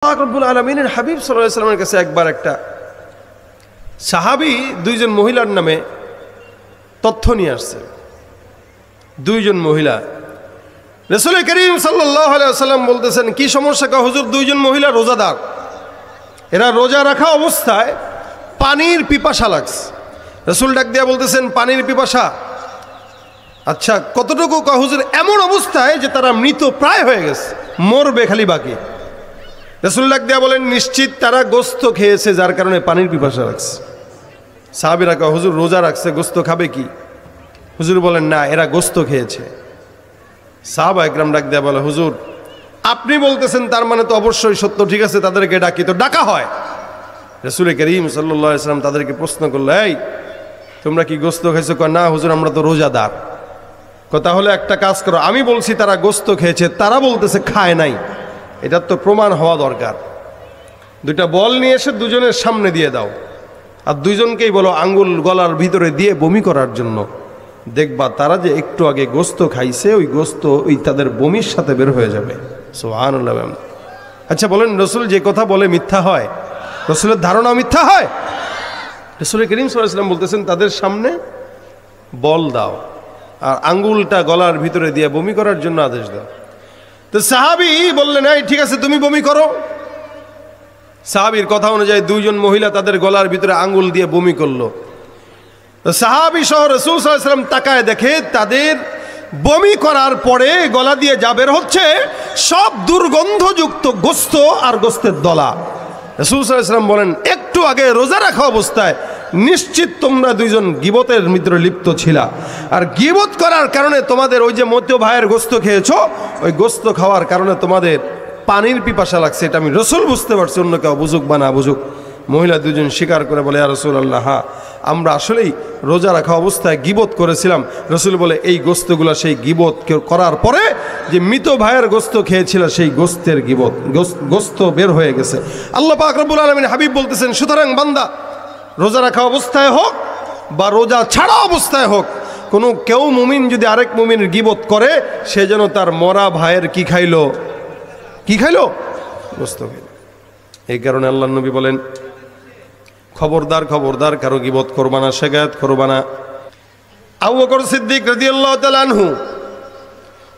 পাক রব্বুল আলামিনের হাবিব সাল্লাল্লাহু আলাইহি ওয়াসাল্লামের কাছে একবার একটা সাহাবী দুইজন মহিলার নামে তথ্য নিয়ে আসছে। দুইজন মহিলা, রাসূল করিম সাল্লাল্লাহু আলাইহি ওয়াসাল্লাম বলতেছেন, কি সমস্যা? কা হুজুর, দুইজন মহিলা রোজাদার, এরা রোজা রাখা অবস্থায় পানির পিপাসা লাগছে। রাসূল ডাক দিয়া বলতেছেন, পানির পিপাসা? আচ্ছা, কতটুকু? কা হুজুর, এমন অবস্থায় যে তারা মৃত প্রায় হয়ে গেছে, মরবে খালি বাকি। রাসূল ডাক দিয়া বলেন, নিশ্চিত তারা গোস্ত খেয়েছে, যার কারণে পানির পিপাসা লাগছে। সাহাবীরা কা হুজুর, রোজা রাখছে, গোস্ত খাবে কি? হুজুর বলেন, না, এরা গোস্ত খেয়েছে। সাহাবা একরাম ডাক দেয়া বলে, হুজুর আপনি বলতেছেন, তার মানে তো অবশ্যই সত্য, ঠিক আছে তাদেরকে ডাকি। তো ডাকা হয়। রাসূল করিম সাল্লাল্লাহু আলাইহি ওয়াসাল্লাম তাদেরকে প্রশ্ন করলো, এই তোমরা কি গোস্ত খাইছো? কয়, না হুজুর, আমরা তো রোজাদার। তাহলে একটা কাজ করো, আমি বলছি তারা গোস্ত খেয়েছে, তারা বলতেছে খায় নাই, এটার তো প্রমাণ হওয়া দরকার। দুইটা বল নিয়ে এসে দুজনের সামনে দিয়ে দাও, আর দুইজনকেই বলো আঙ্গুল গলার ভিতরে দিয়ে বমি করার জন্য। দেখবা তারা যে একটু আগে গোস্ত খাইছে, ওই গোস্ত ওই তাদের বমির সাথে বের হয়ে যাবে। সুবহানাল্লাহ। আচ্ছা বলেন, রসুল যে কথা বলে মিথ্যা হয়? রসুলের ধারণা মিথ্যা হয়? রাসূল করিম সাল্লাল্লাহু আলাইহি ওয়াসাল্লাম বলতেছেন, তাদের সামনে বল দাও আর আঙ্গুলটা গলার ভিতরে দিয়ে বমি করার জন্য আদেশ দাও। তো সাহাবী বললেন, এই ঠিক আছে, তুমি বমি করো। সাহাবীর কথা অনুযায়ী দুইজন মহিলা তাদের গলার ভিতরে আঙ্গুল দিয়ে বমি করলো। তো সাহাবী সহ রাসূল সাল্লাল্লাহু আলাইহি ওয়াসাল্লাম তাকায় দেখে, তাদের বমি করার পরে গলা দিয়ে যা বের হচ্ছে সব দুর্গন্ধযুক্ত গোস্ত আর গোস্তের দলা। রাসূল সাল্লাল্লাহু আলাইহি ওয়াসাল্লাম বলেন, একটু আগে রোজা রাখা অবস্থায় নিশ্চিত তোমরা দুইজন গীবতের ভিতরে লিপ্ত ছিলা, আর গীবত করার কারণে তোমাদের ওই যে মধ্য ভাইয়ের গোস্ত খেয়েছো, ওই গোস্ত খাওয়ার কারণে তোমাদের পানির পিপাসা লাগছে। এটা আমি রসুল বুঝতে পারছি, অন্য কেউ বুঝুক বা না বুঝুক। মহিলা দুজন স্বীকার করে বলে, ইয়া রাসূলুল্লাহ, হ্যাঁ আমরা আসলেই রোজা রাখা অবস্থায় গীবত করেছিলাম। রসুল বলে, এই গোস্তগুলো সেই গীবত করার পরে যে মৃত ভাইয়ের গোস্ত খেয়েছিল, সেই গোস্তের গীবত, গোস্ত বের হয়ে গেছে। আল্লাহ পাক রব্বুল আলামিন হাবিব বলতেছেন, সুতরাং বান্দা রোজা রাখা অবস্থায় হোক বা রোজা ছাড়া অবস্থায় হোক, কোনো কেউ মুমিন যদি আরেক মুমিনের গীবত করে, সে যেন তার মরা ভাইয়ের কি খাইলো? কি খাইলো? গোস্ত খাইল। এই কারণে আল্লাহ নবী বলেন, খবরদার খবরদার, কারো গীবত করবা না, শেকায়াত করবা না। আবু বকর সিদ্দিক রাদিয়াল্লাহু তাআলা আনহু,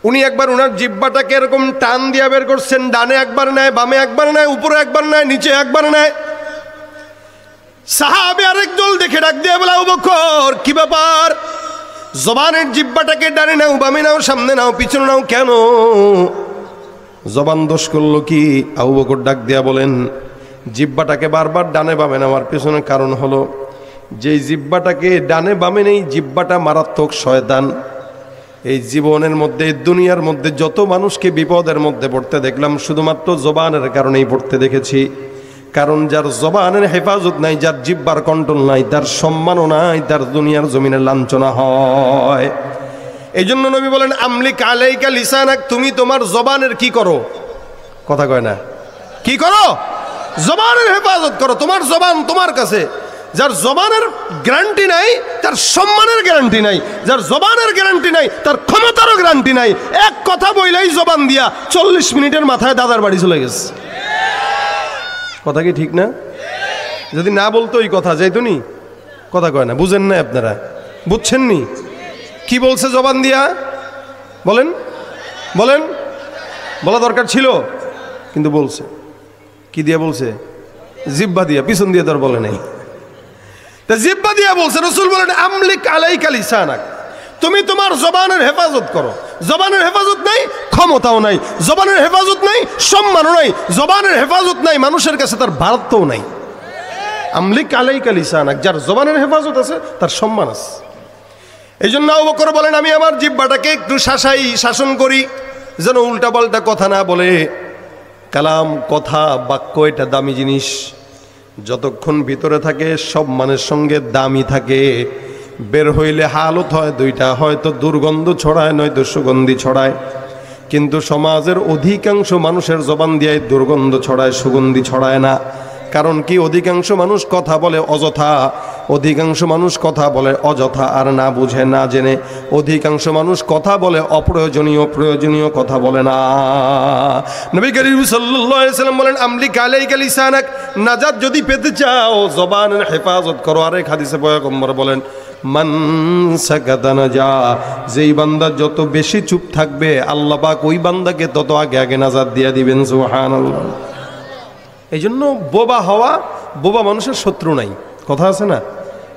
উনি একবার ওনার জিহ্বাটাকে এরকম টান দিয়া বের করছেন, ডানে একবার নেয়, বামে একবার নেয়, উপরে একবার নেয়, নিচে একবার নেয়। সাহাবী আরেকদল দেখে ডাক দিয়ে বলে, আবু বকর কি ব্যাপার? জবানের জিহ্বাটাকে ডানে নাও, বামে নাও, সামনে নাও, পিছনে নাও, কেন? জবান দোষ করলো কি? আবু বকর ডাক দিয়া বলেন, জিহ্বাটাকে বারবার ডানে বামে নেওয়ার পেছনে কারণ হলো, যেই জিহ্বাটাকে ডানে বামে নেই, জিহ্বাটা মারাত্মক শয়তান। এই জীবনের মধ্যে, দুনিয়ার মধ্যে যত মানুষকে বিপদের মধ্যে পড়তে দেখলাম, শুধুমাত্র জবানের কারণেই পড়তে দেখেছি। কারণ যার জবানের হেফাজত নাই, যার জিহ্বার কন্ট্রোল নাই, তার সম্মানও নাই, তার দুনিয়ার জমিনে লাঞ্ছনা হয়। এই জন্য নবী বলেন, আমলিক আলাইকা লিসানাক, তুমি তোমার জবানের কি করো? কথা কয় না, কি করো? জবানের হেফাজত করো। তোমার জবান তোমার কাছে। যার জবানের গ্যারান্টি নাই, তার সম্মানের গ্যারান্টি নাই। যার জবানের গ্যারান্টি নাই, তার ক্ষমতারও গ্যারান্টি নাই। এক কথা বইলেই জবান দিয়া 40 মিনিটের মাথায় দাদার বাড়ি চলে গেছে। কথা কি ঠিক না? যদি না বলতো এই কথা যাইতো নি? কথা কয় না, বুঝেন না আপনারা? বুঝছেন নি কি বলছে জবান দিয়া? বলেন বলেন, বলা দরকার ছিল কিন্তু বলছে। কি দিয়া বলছে? জিহ্বা দিয়া, পিছন দিয়ে তার বলে নাই। তা জিহ্বা দিয়া বলছে। রাসূল বলেন, আমলিক আলাইকা লিসানাক, তুমি তোমার জবানের হেফাজত করো। জবানের হেফাজত নাই, ক্ষমতাও নাই। জবানের হেফাজত নাই, সম্মানও নাই। জবানের হেফাজত নাই, মানুষের কাছে তার ভারতও নাই। আমলিক আলাইকা লিসানাক, যার জবানের হেফাজত আছে তার সম্মান আছে। এই জন্য আবু বকর বলেন, আমি আমার জিহ্বাটাকে একটু শাসন করি, যেন উল্টাপাল্টা কথা না বলে। কালাম, কথা, বাক্য, এটা দামি জিনিস। যতক্ষণ ভিতরে থাকে সব মানের সঙ্গে দামি থাকে। বের হইলে হালত হয় দুইটা, হয়তো দুর্গন্ধ ছড়ায়, নয়তো সুগন্ধি ছড়ায়। কিন্তু সমাজের অধিকাংশ মানুষের জবান দিয়ে দুর্গন্ধ ছড়ায়, সুগন্ধি ছড়ায় না। কারণ কি? অধিকাংশ মানুষ কথা বলে অযথা, অধিকাংশ মানুষ কথা বলে অযথা আর না বুঝে না জেনে। অধিকাংশ মানুষ কথা বলে অপ্রয়োজনীয়, প্রয়োজনীয় কথা বলে না। নবী করিম সাল্লাল্লাহু আলাইহি ওয়াসাল্লাম বলেন, আমলিক আলাইকা লিসানাক, নাজাত যদি পেতে চাও জবানের হেফাজত করো। আরেক হাদিসে পয়গম্বর বলেন, মান সাকাতা নাজা, যেই বান্দা যত বেশি চুপ থাকবে আল্লাহ পাক ওই বান্দাকে তত আগে আগে নাজাত দিয়ে দিবেন। সুবহানাল্লাহ। এই জন্য বোবা হওয়া, বোবা মানুষের শত্রু নাই, কথা আছে না,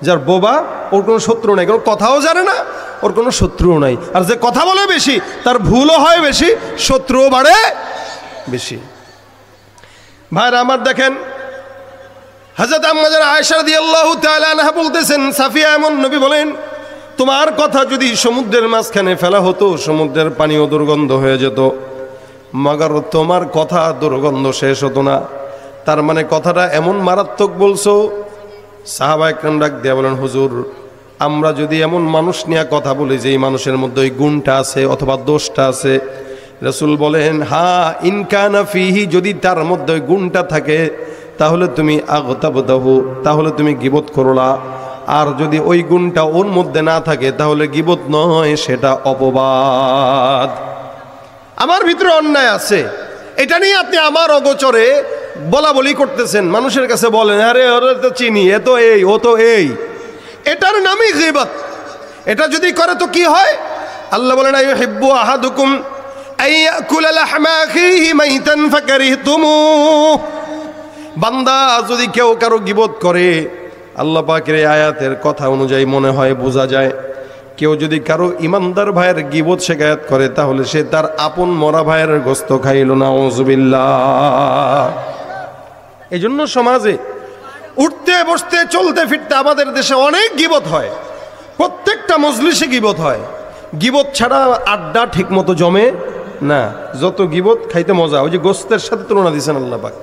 যার বোবা ওর কোনো শত্রু নাই, কারণ কথাও জানে না, ওর কোনো শত্রুও নাই। আর যে কথা বলে বেশি তার ভুলও হয় বেশি, শত্রুও বাড়ে বেশি। ভাইরা আমার দেখেন, হযরত আম্মা আয়েশা রাদিয়াল্লাহু তাআলা আনহা বলতেছেন, সাফিয়া এমন, নবী বলেন, তোমার কথা যদি সমুদ্রের মাঝখানে ফেলা হতো সমুদ্রের পানিও দুর্গন্ধ হয়ে যেত, মগর তোমার কথা দুর্গন্ধ শেষ হতো না। তার মানে কথাটা এমন মারাত্মক বলছো। সাহাবা একরাম ডাক দিয়া বলেন, হুজুর আমরা যদি এমন মানুষ নিয়ে কথা বলি যে এই মানুষের মধ্যে ওই গুণটা আছে অথবা দোষটা আছে, রাসূল বলেন, হ্যাঁ ইন কানা ফিহি, যদি তার মধ্যে ওই গুণটা থাকে তাহলে তুমি আগতাবতাহু, তাহলে তুমি গীবত করলা। আর যদি ওই গুণটা ওর মধ্যে না থাকে তাহলে গীবত নয়, সেটা অপবাদ। আমার ভিতরে অন্যায় আছে, এটা নিয়ে আপনি আমার অগোচরে বলা বলি করতেছেন, মানুষের কাছে বলেন, আরে ওরা তো চিনি, এ তো এই, ও তো এই, এটার নামই গীবত। এটা যদি করে তো কি হয়? আল্লাহ বলেন, আইয়ুহিব্বু আহাদুকুম আইয়াকুলা লাহমা আখিহি মাইতান ফাকারিহতুমুহ। বান্দা যদি কেউ কারো গীবত করে, আল্লাহ পাকের এই আয়াতের কথা অনুযায়ী মনে হয় বোঝা যায়, কেউ যদি কারো ইমানদার ভাইয়ের গীবত শিকায়াত করে তাহলে সে তার আপন মরা ভাইয়ের গোশত খাইল। নাউযুবিল্লাহ। এই জন্য সমাজে উঠতে বসতে চলতে ফিরতে আমাদের দেশে অনেক গীবত হয়, প্রত্যেকটা মজলিসে গীবত হয়। গীবত ছাড়া আড্ডা ঠিক মতো জমে না। যত গীবত খাইতে মজা, ওই যে গোশতের সাথে তুলনা দিয়েছেন আল্লাহ পাক,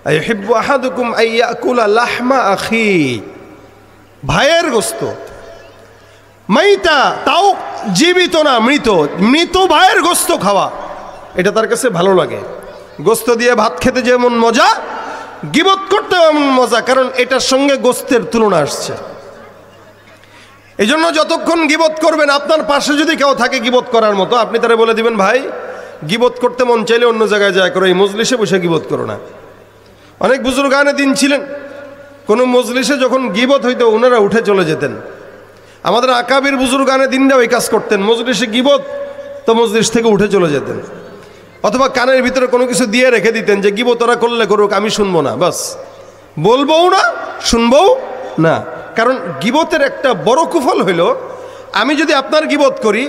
আইয়ুহিব্বু আহাদুকুম আইয়াকুলা লাহমা আখি, ভাইয়ের গোশত, মাইতা, তাও জীবিত না, মৃত, মৃত ভাইয়ের গোশত খাওয়া, এটা তার কাছে ভালো লাগে। গোশত দিয়ে ভাত খেতে যেমন মজা, গীবত করতে এমন মজা, কারণ এটার সঙ্গে গোশতের তুলনা আসছে। এই জন্য যতক্ষণ গীবত করবেন, আপনার পাশে যদি কেউ থাকে গীবত করার মতো, আপনি তারা বলে দিবেন, ভাই গীবত করতে মন চাইলে অন্য জায়গায় যায় করো, এই মজলিসে বসে গীবত করো না। অনেক বুজুর্গানে দিন ছিলেন, কোনো মজলিসে যখন গীবত হইতো ওনারা উঠে চলে যেতেন। আমাদের আকাবির বুজুর্গানে দিনরা ওই কাজ করতেন, মজলিসে গীবত তো মজলিস থেকে উঠে চলে যেতেন, অথবা কানের ভিতরে কোনো কিছু দিয়ে রেখে দিতেন যে গীবত ওরা করলে করুক, আমি শুনবো না, বাস বলবও না, শুনবও না। কারণ গীবতের একটা বড় কুফল হইল, আমি যদি আপনার গীবত করি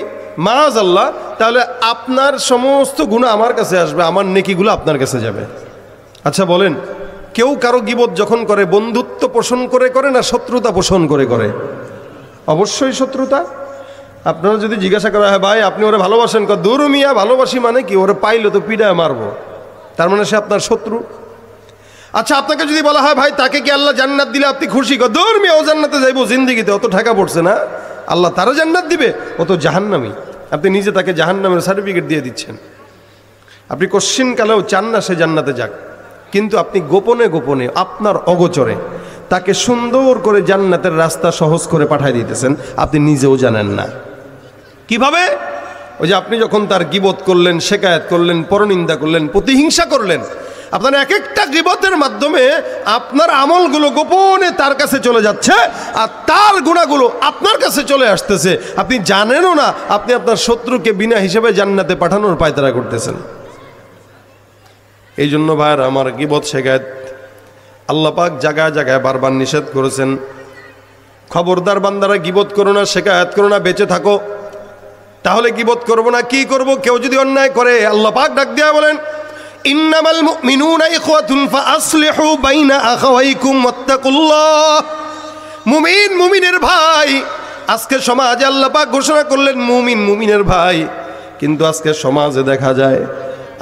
মাআযাল্লাহ, তাহলে আপনার সমস্ত গুনাহ আমার কাছে আসবে, আমার নেকিগুলো আপনার কাছে যাবে। আচ্ছা বলেন, কেউ কারো গীবত যখন করে বন্ধুত্ব পোষণ করে করে না শত্রুতা পোষণ করে করে? অবশ্যই শত্রুতা। আপনারা যদি জিজ্ঞাসা করা হয়, ভাই আপনি ওরা ভালোবাসেন, দূর মিয়া ভালোবাসি মানে কি, ওরা পাইলে তো পিডায় মারবো, তার মানে সে আপনার শত্রু। আচ্ছা আপনাকে যদি বলা হয়, ভাই তাকে কি আল্লাহ জান্নাত দিলে আপনি খুশি? দূর মিয়া, ও জান্নাতে যাইবো, জিন্দিগিতে অত ঠেকা পড়ছে না, আল্লাহ তারও জান্নাত দিবে, ও তো জাহান্নামী। আপনি নিজে তাকে জাহান্নামের সার্টিফিকেট দিয়ে দিচ্ছেন। আপনি কোশ্চিন কালেও চান না সে জান্নাতে যাক, কিন্তু আপনি গোপনে গোপনে আপনার অগোচরে তাকে সুন্দর করে জান্নাতের রাস্তা সহজ করে পাঠিয়ে দিতেছেন, আপনি নিজেও জানেন না। কিভাবে? ওই যে আপনি যখন তার গীবত করলেন, শিকায়াত করলেন, পরনিন্দা করলেন, প্রতিহিংসা করলেন, আপনার এক একটা গীবতের মাধ্যমে আপনার আমলগুলো গোপনে তার কাছে চলে যাচ্ছে, আর তার গুনাহগুলো আপনার কাছে চলে আসতেছে, আপনি জানেনও না। আপনি আপনার শত্রুকে বিনা হিসেবে জান্নাতে পাঠানোর পায়তারা করতেছেন। এই জন্য ভাইয়ের আমার, গীবত শিকায়াত আল্লাহ পাক জায়গায় জায়গায় বারবার নিষেধ করেছেন। খবরদার বান্দারা গীবত করো না, শিকায়াত করো না, বেঁচে থাকো। তাহলে গীবত করবো না, কি করব? কেউ যদি অন্যায় করে, আল্লাহ পাক ডাক দিয়া বলেন, ইন্নামাল মুমিনুনা ইখওয়াতুন ফাআসলিহু বাইনা আখাওয়াইকুম ওয়াত্তাকুল্লাহ। মুমিন মুমিনের ভাই। আজকে সমাজে আল্লাহ পাক ঘোষণা করলেন মুমিন মুমিনের ভাই, কিন্তু আজকে সমাজে দেখা যায়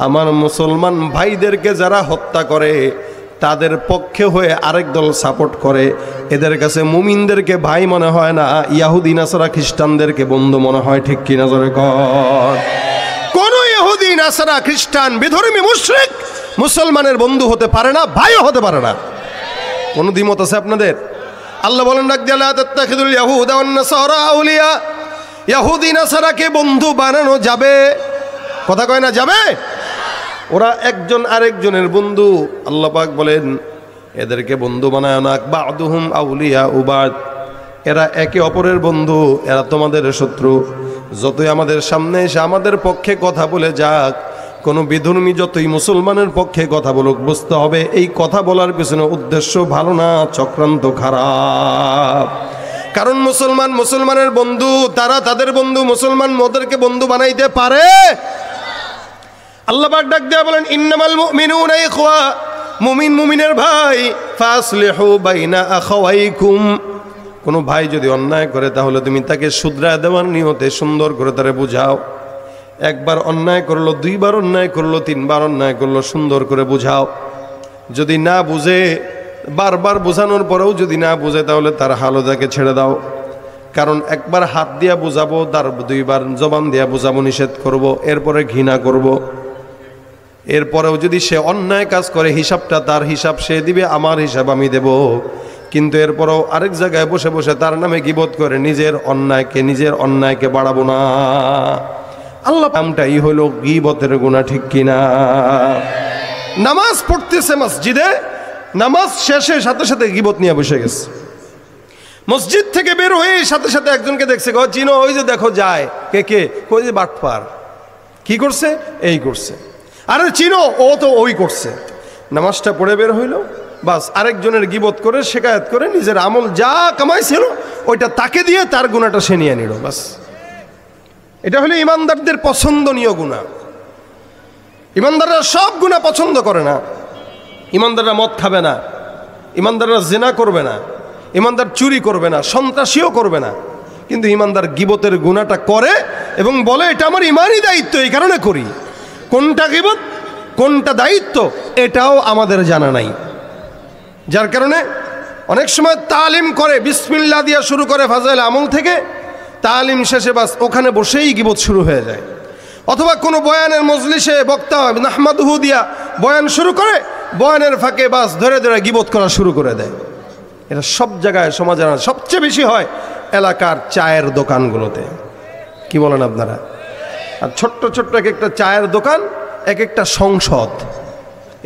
আমার মুসলমান ভাইদেরকে যারা হত্যা করে তাদের পক্ষে হয়ে আরেক দল সাপোর্ট করে। এদের কাছে মুমিনদেরকে ভাই মনে হয় না, ইহুদি নাসারা খ্রিস্টানদেরকে বন্ধু মনে হয়। ঠিক কি না জোরে কর? কোন ইহুদি নাসারা খ্রিস্টান বিধর্মী মুশরিক মুসলমানের বন্ধু হতে পারে না, ভাইও হতে পারে না। কোন দ্বিমত আছে আপনাদের? আল্লাহ বলেন ডাক দিয়া লা তাত্তাখিযুল ইয়াহুদা ওয়ান নাসারা আউলিয়া, ইহুদি নাসারাকে বন্ধু বানানো যাবে? কথা কয় না যাবে? ওরা একজন আরেকজনের বন্ধু। আল্লাহ পাক বলেন এদেরকে বন্ধু বানায় না, বা'দুহুম আউলিয়া উবাদ, এরা একে অপরের বন্ধু, এরা তোমাদের শত্রু। যতই আমাদের সামনে এসে আমাদের পক্ষে কথা বলে যাক, কোনো বিধর্মী যতই মুসলমানের পক্ষে কথা বলুক, বুঝতে হবে এই কথা বলার পিছনে উদ্দেশ্য ভালো না, চক্রান্ত খারাপ। কারণ মুসলমানের বন্ধু, তারা তাদের বন্ধু, মুসলমান ওদেরকে বন্ধু বানাইতে পারে? আল্লাহ পাক ডাক দেয়া বলেন ইন্নামাল মুমিনুনা ইখওয়া, মুমিনের ভাই, ফাসলিহু বাইনা আখাওয়াইকুম। কোনো ভাই যদি অন্যায় করে তাহলে তুমি তাকে শুধরায় দেওয়ার নিয়তে সুন্দর করে তারে বুঝাও। একবার অন্যায় করলো, দুইবার অন্যায় করলো, তিনবার অন্যায় করলো, সুন্দর করে বুঝাও। যদি না বুঝে, বারবার বোঝানোর পরেও যদি না বুঝে, তাহলে তার হালদাকে ছেড়ে দাও। কারণ একবার হাত দিয়া বুঝাবো, তার দুইবার জবান দিয়া বুঝাবো, নিষেধ করব, এরপরে ঘৃণা করব। এরপরেও যদি সে অন্যায় কাজ করে, হিসাবটা তার হিসাব সে দিবে, আমার হিসাব আমি দেব। কিন্তু এরপরেও আরেক জায়গায় বসে বসে তার নামে গীবত করে নিজের অন্যায়কে বাড়াবো না। আল্লাহ নামটাই হলো গীবতের গুনাহ, ঠিক কিনা? নামাজ পড়তেছে মসজিদে, নামাজ শেষে সাথে সাথে গীবত নিয়ে বসে গেছে। মসজিদ থেকে বের হয়ে সাথে সাথে একজনকে দেখছে, চিনো, ওই যে দেখো যায়, কে? ওই যে বাটপার, কি করছে? এই করছে। আরে চিনো, ও তো ওই করছে। নামাজটা পড়ে বের হইল, বাস আরেকজনের গীবত করে, শেকায়ত করে, নিজের আমল যা কামাইছিল ওইটা তাকে দিয়ে তার গুনাহটা সে নিয়ে নিল, বাস। এটা হলো ইমানদারদের পছন্দনীয় গুনাহ। ইমানদাররা সব গুনাহ পছন্দ করে না। ইমানদাররা মদ খাবে না, ইমানদাররা জিনা করবে না, ইমানদার চুরি করবে না, সন্ত্রাসীও করবে না। কিন্তু ইমানদার গীবতের গুনাহটা করে এবং বলে এটা আমার ইমানই দায়িত্ব, এই কারণে করি। কোনটা গীবত, কোনটা দায়িত্ব, এটাও আমাদের জানা নাই। যার কারণে অনেক সময় তালিম করে, বিসমিল্লাহ দিয়া শুরু করে ফাজাইল আমল থেকে, তালিম শেষে বাস ওখানে বসেই গীবত শুরু হয়ে যায়। অথবা কোনো বয়ানের মজলিসে বক্তা নাহমাদুহু দিয়া বয়ান শুরু করে, বয়ানের ফাঁকে বাস ধরে ধরে গীবত করা শুরু করে দেয়। এটা সব জায়গায় সমাজে সবচেয়ে বেশি হয় এলাকার চায়ের দোকানগুলোতে। কি বলেন আপনারা? আর ছোট্ট ছোট্ট এক একটা চায়ের দোকান, এক একটা সংসদ।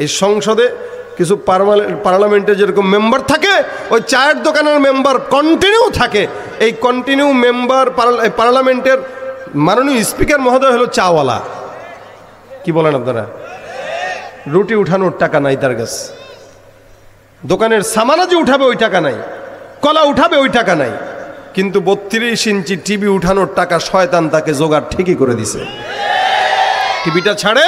এই সংসদে কিছু পার্লামেন্টে যেরকম মেম্বার থাকে, ওই চায়ের দোকানের মেম্বার কন্টিনিউ থাকে। এই কন্টিনিউ মেম্বার পার্লামেন্টের মাননীয় স্পিকার মহোদয় হলো চাওয়ালা। কি বলেন আপনারা? রুটি উঠানোর টাকা নাই তার কাছে, দোকানের সামানা যে উঠাবে ওই টাকা নাই, কলা উঠাবে ওই টাকা নাই, কিন্তু 32 ইঞ্চি টিভি উঠানোর টাকা শয়তান তাকে জোগাড় ঠিকই করে দিছে। টিভিটা ছাড়ে,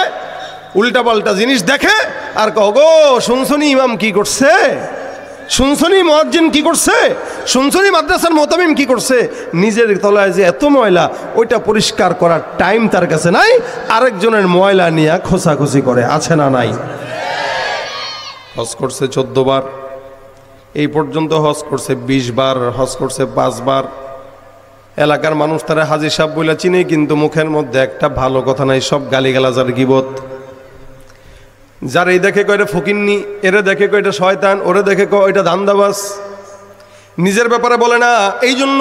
উল্টাপাল্টা জিনিস দেখে, আর কগো শুনছনি ইমাম কি করছে, শুনছনি মুয়াজ্জিন কি করছে, শুনছনি মাদ্রাসার মুতামিম কি করছে। নিজের তলায় যে এত ময়লা, ওইটা পরিষ্কার করার টাইম তার কাছে নাই, আরেকজনের ময়লা নিয়ে খোঁচাখুচি করে। আছে না নাই? হজ করছে 14 বার, এই পর্যন্ত হজ করছে 20 বার, হজ করছে 5 বার। এলাকার মানুষ তারা হাজী সাহেব বলে চিনে, কিন্তু মুখের মধ্যে একটা ভালো কথা নাই, সব গালিগালাজ আর গীবত। যারা এই দেখে কয় এটা ফকিন্নি, এরে দেখে কয় এটা শয়তান, ওরে দেখে কয় এটা ধান্দাবাজ। নিজের ব্যাপারে বলে না। এই জন্য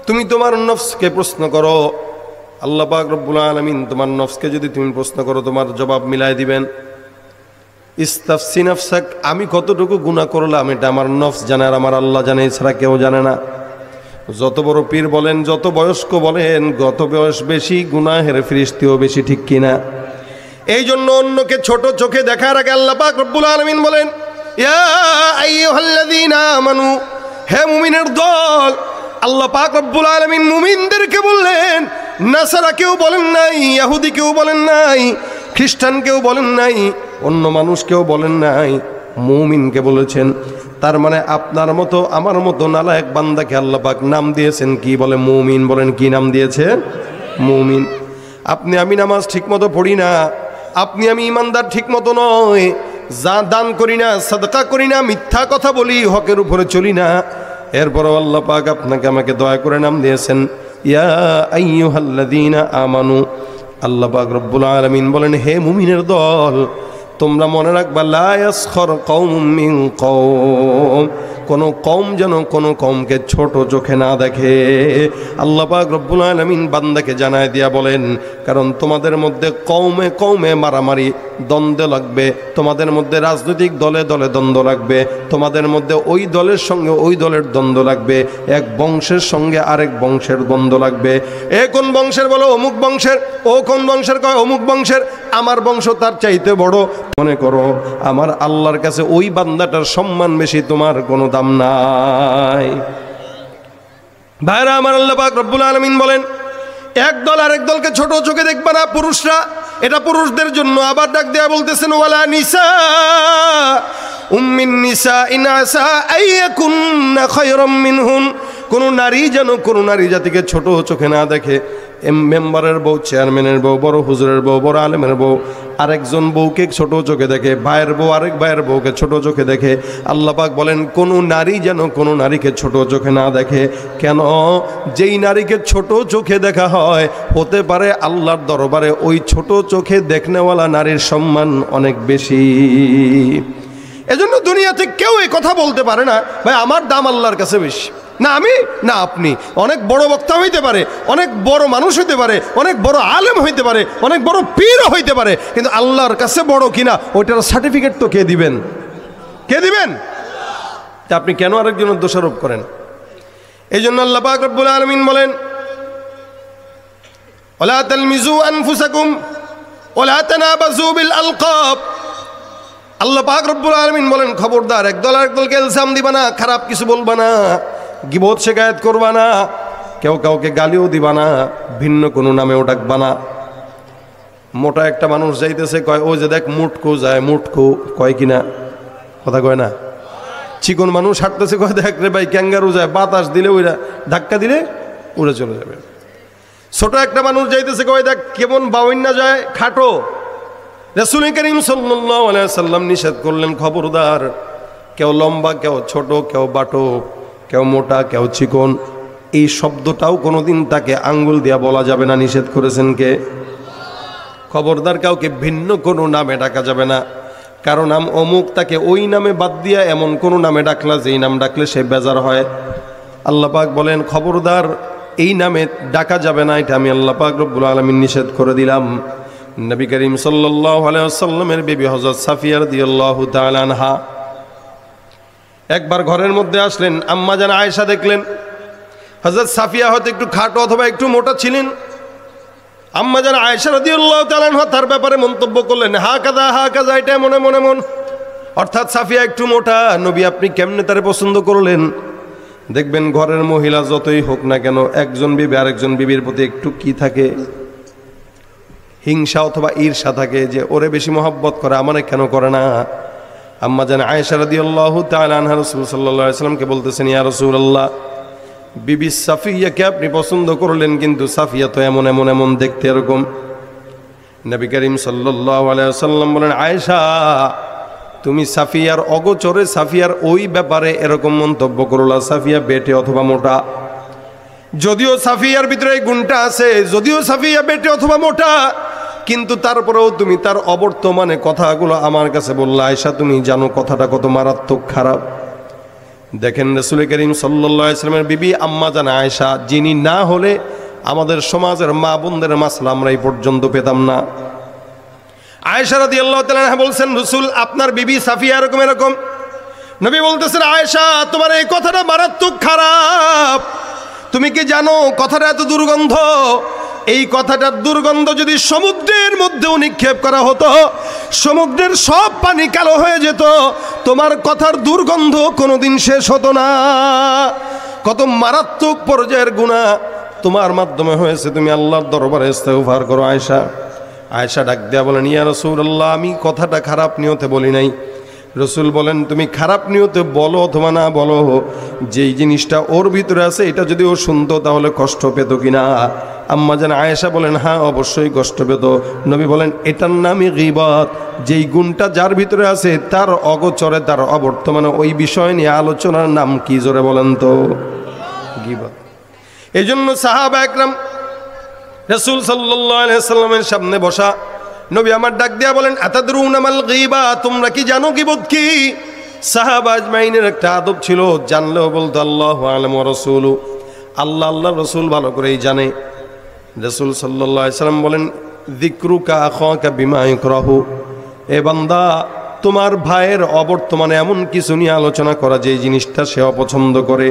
তুমি তোমার নফসকে প্রশ্ন করো। আল্লাহ পাক রব্বুল আলামিন তোমার নফসকে যদি তুমি প্রশ্ন করো, তোমার জবাব মিলাই দিবেন। ইস্তাফসি নাফসাক, আমি কতটুকু গুনাহ করলাম এটা আমার নফস জানে, আর আমার আল্লাহ জানে, এছাড়া কেউ জানে না। যত বড় পীর বলেন, যত বয়স্ক বলেন, যত বয়স বেশি গুনাহের ফিরিস্তিও বেশি, ঠিক কিনা? এই জন্য অন্যকে ছোট চোখে দেখার আগে আল্লাহ পাক রব্বুল আলামিন বলেন, ইয়া আইয়ুহাল্লাযীনা আমানু, হে মুমিনের দল। আল্লাহ পাক রব্বুল আলামিন মুমিনদেরকে বললেন, নাসারা কেউ বলেন নাই, ইহুদি কেউ বলেন নাই, খ্রিস্টান কেউ বলেন নাই, অন্য মানুষ কেউ বলেন নাই, মুমিনকে বলেছেন। তার মানে আপনার মতো আমার মতো নালায়েক বান্দাকে আল্লাহ পাক নাম দিয়েছেন কি বলে? মুমিন। বলেন কি নাম দিয়েছে? মুমিন। আপনি আমি নামাজ ঠিকমতো পড়ি না, আপনি আমি ইমানদার ঠিকমতো নয়, যা দান করি না, সাদকা করি না, মিথ্যা কথা বলি, হকের উপরে চলি না, এরপরও আল্লাহ পাক আপনাকে আমাকে দয়া করে নাম দিয়েছেন ইয়া আইয়ুহাল্লাযীনা আমানু। আল্লাহ পাক রব্বুল আলামিন বলেন, হে মুমিনের দল, তোমরা মনে রাখবা, লা ইয়াসখর কওমুম মিন কওম, কোনো কওম যেন কোনো কওমকে ছোট চোখে না দেখে। আল্লাহ পাক রব্বুল আলামিন বান্দাকে জানায় দিয়া বলেন, কারণ তোমাদের মধ্যে কওমে কওমে মারামারি দ্বন্দ্ব লাগবে, তোমাদের মধ্যে রাজনৈতিক দলে দলে দ্বন্দ্ব লাগবে, তোমাদের মধ্যে ওই দলের সঙ্গে ওই দলের দ্বন্দ্ব লাগবে, এক বংশের সঙ্গে আরেক বংশের দ্বন্দ্ব লাগবে। এ কোন বংশের বলো অমুক বংশের, ও কোন বংশের কয় অমুক বংশের, আমার বংশ তার চাইতে বড়। মনে করো আমার আল্লাহর কাছে ওই বান্দাটার সম্মান বেশি, তোমার কোনো দাম নাই। ভাইরা আমার, আল্লাহ পাক রব্বুল আলামিন বলেন এক দল আরেক দলকে ছোট চোখে দেখবে না পুরুষরা, এটা পুরুষদের জন্য। আবার ডাক দেয়া বলতেছেন ওয়ালা নিসা উম্মিন নিসা ইন আসা আইয়াকুন্না খায়রাম মিনহুন, কোন নারী যেন কোন নারী জাতিকে ছোট চোখে না দেখে। মেম্বারের বউ, চেয়ারম্যানের বউ, বড় হুজুরের বউ, বড় আলেমের বউ আরেকজন বউকে ছোট চোখে দেখে, ভাইয়ের বউ আরেক ভাইয়ের বউকে ছোট চোখে দেখে। আল্লাহ পাক বলেন কোন নারী যেন কোন নারীকে ছোট চোখে না দেখে। কেন? যেই নারীকে ছোট চোখে দেখা হয়, হতে পারে আল্লাহর দরবারে ওই ছোট চোখে দেখনেওয়ালা নারীর সম্মান অনেক বেশি। এজন্য দুনিয়াতে কেউ এই কথা বলতে পারে না ভাই আমার দাম আল্লাহর কাছে বেশি, না আমি না আপনি। অনেক বড় বক্তা হইতে পারে, অনেক বড় মানুষ হইতে পারে, অনেক বড় আলেম হইতে পারে, অনেক বড় পীরও হইতে পারে, কিন্তু আল্লাহর কাছে বড় কিনা ওইটার সার্টিফিকেট তো কে দিবেন? কে দিবেন? তা আপনি কেন আরেকজনের দোষারোপ করেন? এই জন্য আল্লাহ পাক রব্বুল আলামিন বলেন ওয়ালা তালমিজু আনফুসাকুম ওয়ালা তানাবাজু বিল আলকাব। আল্লাহ পাক রব্বুল আলামিন বলেন খবরদার একদল আরেকদলকে ইলজাম দিবা না, খারাপ কিছু বলবা না, গীবত শিকায়েত করবা না, কেউ কাউকে গালিও দিবা না, ভিন্ন কোনো নামেও ডাকবা না। মোটা একটা মানুষ যাইতেছে, কয় ও যে দেখ মুটকো যায়, মুটকো কয় কিনা? কথা কয় না? চিকন মানুষ হাঁটতেছে, কয় দেখ রে ভাই ক্যাঙ্গারু যায়, বাতাস দিলে ওইরা ধাক্কা দিলে উড়ে চলে যাবে। ছোট একটা মানুষ যাইতেছে, কয় দেখ কেমন বাউন্না যায়, খাটো। রাসূল করিম সাল্লাল্লাহু আলাইহি সাল্লাম নিষেধ করলেন খবরদার, কেউ লম্বা, কেউ ছোট, কেউ বাটো, কেউ মোটা, কেউ চিকন, এই শব্দটাও কোনোদিন তাকে আঙ্গুল দিয়া বলা যাবে না। নিষেধ করেছেন কে? খবরদার কাউকে ভিন্ন কোনো নামে ডাকা যাবে না। কারো নাম অমুক, তাকে ওই নামে বাদ দিয়া এমন কোনো নামে ডাকলা যেই নাম ডাকলে সে বেজার হয়। আল্লাহ পাক বলেন খবরদার এই নামে ডাকা যাবে না, এটা আমি আল্লাহ পাক রব্বুল আলামিন নিষেধ করে দিলাম। নবী করিম সাল্লাল্লাহু আলাইহি ওয়াসাল্লামের বিবি হযরত সাফিয়া রাদিয়াল্লাহু তাআলা আনহা একবার ঘরের মধ্যে আসলেন, আম্মা জান আয়েশা দেখলেন হযরত সাফিয়া হয়তো একটু খাটো অথবা একটু মোটা ছিলেন। আম্মা জান আয়েশা রাদিয়াল্লাহু তাআলা আনহা তার ব্যাপারে মন্তব্য করলেন হা কাজা, এটা মনে মনে মন, অর্থাৎ সাফিয়া একটু মোটা, নবী আপনি কেমনে তারে পছন্দ করলেন? দেখবেন ঘরের মহিলা যতই হোক না কেন, একজন বিবি আরেকজন বিবির প্রতি একটু কি থাকে, হিংসা অথবা ঈর্ষা থাকে, যে ওরে বেশি মহব্বত করে আমারে কেন করে না। আম্মা জান আয়েশা রাদিয়াল্লাহু তাআলা আনহা রাসূল সাল্লাল্লাহু আলাইহি ওয়াসাল্লামকে বলতেছেন, ইয়া রাসূলুল্লাহ, বিবি সাফিয়াকে আপনি পছন্দ করলেন, কিন্তু সাফিয়া তো এমন এমন এমন দেখতে এরকম। নবী করিম সাল্লাল্লাহু আলাইহি ওয়াসাল্লাম বলেন, আয়েশা তুমি সাফিয়ার অগোচরে সাফিয়ার ওই ব্যাপারে এরকম মন্তব্য করলা, সাফিয়া বেটে অথবা মোটা। যদিও সাফিয়ার ভিতরে এই গুণটা আছে, যদিও সাফিয়া বেটে অথবা মোটা, কিন্তু তারপরেও তুমি তার অবর্তমানে কথাগুলো আমার কাছে বললা। আয়েশা তুমি জানো কথাটা কত মারাত্মক খারাপ। দেখেন রাসূল করিম সাল্লাল্লাহু আলাইহি ওয়াসাল্লামের বিবি আম্মা জান আয়েশা, যিনি না হলে আমাদের সমাজের মা বোনদের মাসলা আমরা এই পর্যন্ত পেতাম না। আয়েশা রাদিয়াল্লাহু তাআলা আনহা বলছেন, রাসূল আপনার বিবি সাফিয়া এরকম এরকম। নবী বলতেছেন, আয়েশা তোমার এই কথাটা মারাত্মক খারাপ, তুমি কি জানো কথাটা এত দুর্গন্ধ? এই কথাটার দুর্গন্ধ যদি সমুদ্রের মধ্যেও নিক্ষেপ করা হতো, সমুদ্রের সব পানি কালো হয়ে যেত, তোমার কথার দুর্গন্ধ কোনোদিন শেষ হতো না। কত মারাত্মক পর্যায়ের গুনাহ তোমার মাধ্যমে হয়েছে, তুমি আল্লাহর দরবারে ইস্তেগফার করো। আয়েশা ডাক দেয়া বলেন, ইয়া রাসূলুল্লাহ, আমি কথাটা খারাপ নিয়তে বলি নাই। রসুল বলেন, তুমি খারাপ নিয়তে বলো অথবা না বলো, যেই জিনিসটা ওর ভিতরে আছে এটা যদি ও শুনতো তাহলে কষ্ট পেত কিনা? আম্মা জান আয়েশা বলেন, হ্যাঁ অবশ্যই কষ্ট পেত। নবী বলেন, এটার নামই গীবত। যেই গুণটা যার ভিতরে আছে তার অগোচরে, তার অবর্তমানে ওই বিষয় নিয়ে আলোচনার নাম কি? জোরে বলেন তো, গীবত। এই জন্য সাহাবা একরাম রাসূল সাল্লাল্লাহু আলাইহি ওয়াসাল্লামের সামনে বসা, নবী আমার ডাক দিয়া বলেন, আতাদরুনা মাল গীবা, তোমরা কি জানো গীবত কি? সাহাবা আজমাইনের একটা আদব ছিল, জানলেও বলতো আল্লাহু আ'লাম ওয়া রাসূলু, আল্লাহ আল্লাহ রসুল ভালো করেই জানে। রাসূল সাল্লাল্লাহু আলাইহি সাল্লাম বলেন, যিকরুকা আখাকা বিমা ইকরাহু, এ বান্দা তোমার ভাইয়ের অবর্তমানে এমন কিছু নিয়ে আলোচনা করা যে জিনিসটা সে অপছন্দ করে।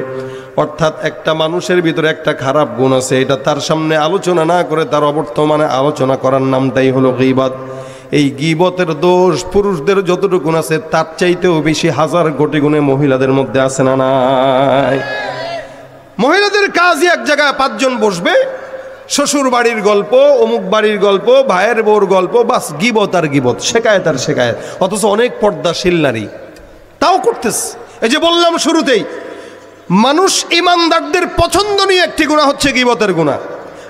অর্থাৎ একটা মানুষের ভিতরে একটা খারাপ গুণ আছে, এটা তার সামনে আলোচনা না করে তার অবর্তমানে আলোচনা করার নামটাই হলো গীবত। এই গীবতের দোষ পুরুষদের যতটুকু গুণ আছে তার চাইতেও বেশি হাজার কোটি গুণে মহিলাদের মধ্যে আছে না নাই? মহিলাদের কাজই এক জায়গায় 5 জন বসবে, শ্বশুর বাড়ির গল্প, অমুক বাড়ির গল্প, ভাইয়ের বউর গল্প, বাস গীবত আর গীবত, শেখায়ত আর শেখায়ত। অথচ অনেক পর্দাশীল নারী তাও করতেছে। এই যে বললাম শুরুতেই, মানুষ ইমানদারদের পছন্দ নিয়ে একটি গুনাহ হচ্ছে গীবতের গুনাহ।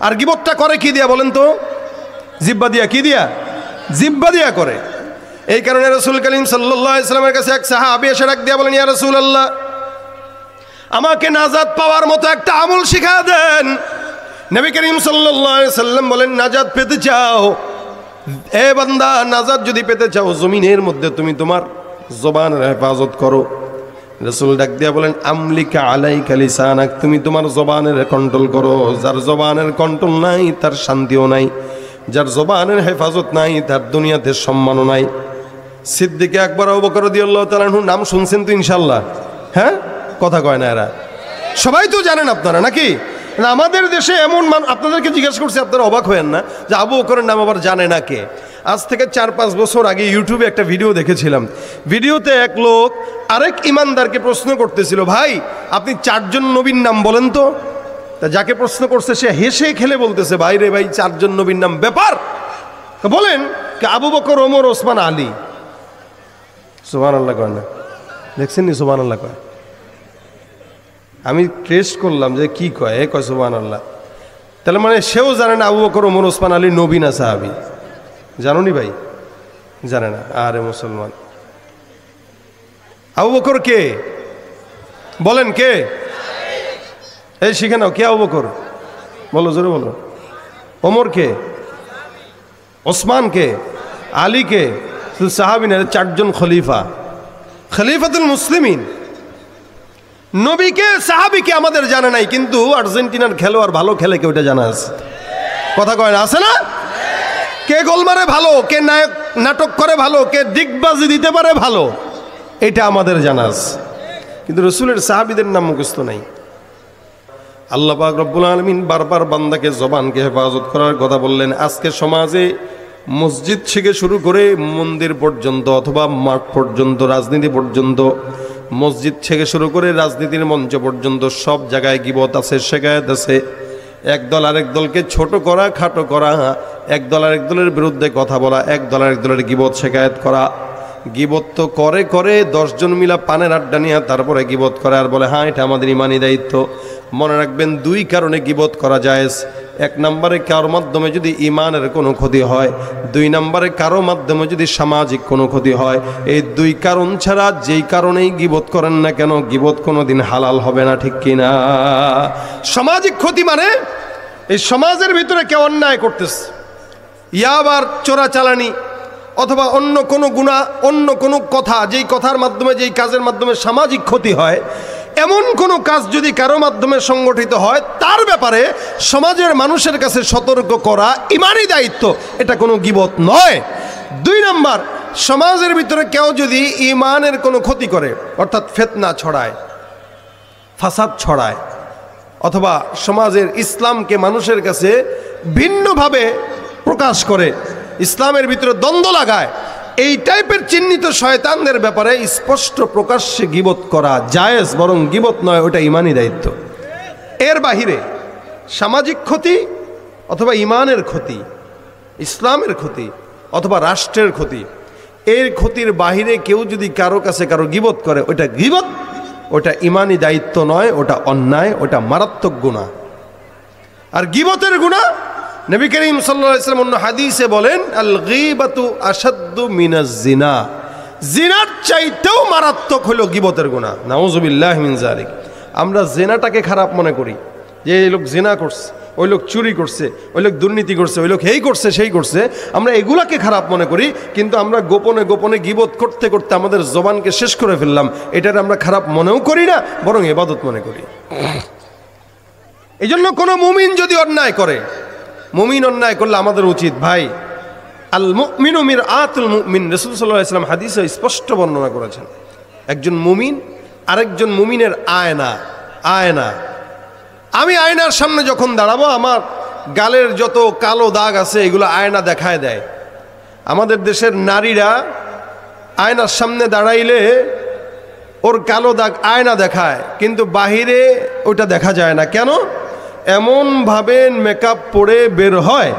আর গীবতটা করে কি দিয়া বলেন তো? জিহ্বা দিয়া। কি দিয়া? জিহ্বা দিয়া করে। এই কারণে রাসূল করিম সাল্লাল্লাহু আলাইহি ওয়াসাল্লামের কাছে এক সাহাবী এসে ডাক দিয়া বলেন, ইয়া রাসূলুল্লাহ, আমাকে নাজাত পাওয়ার মতো একটা আমল শিখা দেন। নবী করিম সাল্লাল্লাহু আলাইহি ওয়াসাল্লাম বলেন, নাজাত পেতে চাও? এ বান্দা, নাজাত যদি পেতে চাও, জমিনের মধ্যে তুমি তোমার জবানের হেফাজত করো। রাসূল ডাক দিয়া বলেন, আমলিকা আলাইকা লিসানাক, তুমি তোমার জবানের কন্ট্রোল করো। যার জবানের কন্ট্রোল নাই তার শান্তিও নাই, যার জবানের হেফাজত নাই তার দুনিয়াতে সম্মানও নাই। সিদ্দিক আকবর আবু বকর রাদিয়াল্লাহু তাআলা আনহু নাম শুনছেন তো ইনশাআল্লাহ? হ্যাঁ, কথা কয় না এরা, সবাই তো জানেন আপনারা নাকি? না, আমাদের দেশে এমন আপনাদেরকে জিজ্ঞাসা করছি, আপনারা অবাক হয়েন না যে আবু বকরের নাম আবার জানে না কে? আজ থেকে 4-5 বছর আগে ইউটিউবে একটা ভিডিও দেখেছিলাম। ভিডিওতে এক লোক আরেক ইমানদারকে প্রশ্ন করতেছিল, ভাই আপনি 4 জন নবীর নাম বলেন তো। তা যাকে প্রশ্ন করছে সে হেসে খেলে বলতেছে, ভাই রে ভাই, 4 জন নবীর নাম ব্যাপার, বলেন আবু বকর, ওমর, ওসমান, আলী। সুবহানাল্লাহ কয় না? দেখছেন নি সুবহানাল্লাহ কয়? আমি টেস্ট করলাম যে কি কয়, এ কয় সুবহানাল্লাহ। তাহলে মানে সেও জানে না আবু বকর, ওমর, ওসমান, আলী নবী না সাহাবী? জানো নি ভাই? জানে না? আরে মুসলমান, আবু বকর কে বলেন? কে? এই শিখে নাও, কে আবু বকর? বলো, জোরে বলো। ওমর কে? ওসমান কে? আলী কে? শুধু সাহাবী না, 4 জন খলিফা, খলিফাতুল মুসলিমিন। নবীকে, সাহাবীকে আমাদের জানা নাই, কিন্তু আর্জেন্টিনার খেলোয়াড় ভালো খেলে কেউ, এটা জানা আছে। কথা কয় না? আছে না? কে গোল মারে ভালো, কে নাটক করে ভালো, কে দিগবাজি দিতে পারে ভালো, এটা আমাদের জানা আছে। কিন্তু রাসূলের সাহাবীদের নাম মুখস্থ নাই। আল্লাহ পাক রব্বুল আলামিন বারবার বান্দাকে জবানকে হেফাজত করার কথা বললেন। আজকে সমাজে মসজিদ থেকে শুরু করে মন্দির পর্যন্ত, অথবা মাঠ পর্যন্ত, রাজনীতি পর্যন্ত, মসজিদ থেকে শুরু করে রাজনীতির মঞ্চ পর্যন্ত সব জায়গায় গীবত আছে, শেখায়ত আছে। এক দল আরেক দলকে ছোট করা, খাটো করা, এক দল আরেক দলের বিরুদ্ধে কথা বলা, এক দল আরেক দলের গীবত শেখায়ত করা। গীবত তো করে করে 10 জন মিলা পানের আড্ডা নিয়ে তারপরে গীবত করে আর বলে হ্যাঁ এটা আমাদের ইমানি দায়িত্ব। মনে রাখবেন, 2 কারণে গীবত করা জায়েজ। 1 নম্বরে কারোর মাধ্যমে যদি ইমানের কোনো ক্ষতি হয়, 2 নম্বরে কারো মাধ্যমে যদি সামাজিক কোনো ক্ষতি হয়। এই 2 কারণ ছাড়া যেই কারণেই গীবত করেন না কেন, গীবত কোনোদিন হালাল হবে না, ঠিক কিনা? সামাজিক ক্ষতি মানে এই সমাজের ভিতরে কেউ অন্যায় করতেছে, ইয়াবার চোরাচালানি, অথবা অন্য কোনো গুনাহ, অন্য কোনো কথা, যেই কথার মাধ্যমে, যেই কাজের মাধ্যমে সামাজিক ক্ষতি হয়, এমন কোনো কাজ যদি কারো মাধ্যমে সংগঠিত হয়, তার ব্যাপারে সমাজের মানুষের কাছে সতর্ক করা ইমানি দায়িত্ব, এটা কোনো গীবত নয়। 2 নম্বর, সমাজের ভিতরে কেউ যদি ইমানের কোনো ক্ষতি করে, অর্থাৎ ফিতনা ছড়ায়, ফাসাদ ছড়ায়, অথবা সমাজের ইসলামকে মানুষের কাছে ভিন্নভাবে প্রকাশ করে, ইসলামের ভিতরে দ্বন্দ্ব লাগায়, এই টাইপের চিহ্নিত শয়তানদের ব্যাপারে স্পষ্ট প্রকাশ্যে গীবত করা জায়েজ, বরং গীবত নয়, ওটা ইমানি দায়িত্ব। এর বাহিরে সামাজিক ক্ষতি, অথবা ইমানের ক্ষতি, ইসলামের ক্ষতি, অথবা রাষ্ট্রের ক্ষতি, এর ক্ষতির বাহিরে কেউ যদি কারো কাছে কারো গীবত করে, ওটা গীবত, ওটা ইমানি দায়িত্ব নয়, ওটা অন্যায়, ওটা মারাত্মক গুনাহ। আর গীবতের গুনাহ নবী করিম সাল্লাল্লাহু আলাইহি ওয়াসাল্লাম অন্য হাদিসে বলেন, আল গীবাতু আশাদ্দু মিনাজ জিনা, জিনার চাইতেও মারাত্মক হলো গীবতের গুনাহ। নাউযুবিল্লাহি মিন যালিক। আমরা জিনাটাকে খারাপ মনে করি, যে এই লোক জিনা করছে, ওই লোক চুরি করছে, ওই লোক দুর্নীতি করছে, ওই লোক এই করছে সেই করছে, আমরা এগুলাকে খারাপ মনে করি। কিন্তু আমরা গোপনে গোপনে গীবত করতে করতে আমাদের জবানকে শেষ করে ফেললাম। এটার আমরা খারাপ মনেও করি না, বরং ইবাদত মনে করি। এই জন্য কোনো মুমিন যদি অন্যায় করে, মুমিন অন্যায় করলে আমাদের উচিত, ভাই আল মুমিনু মিরআতুল মুমিন, রাসূল সাল্লাল্লাহু আলাইহি ওয়াসাল্লাম হাদিসে স্পষ্ট বর্ণনা করেছেন, একজন মুমিন আরেকজন মুমিনের আয়না। আয়না, আমি আয়নার সামনে যখন দাঁড়াবো, আমার গালের যত কালো দাগ আছে এগুলো আয়না দেখায় দেয়। আমাদের দেশের নারীরা আয়নার সামনে দাঁড়াইলে ওর কালো দাগ আয়না দেখায়, কিন্তু বাহিরে ওটা দেখা যায় না। কেন? এমনভাবে মেকআপ পরে বের হয়,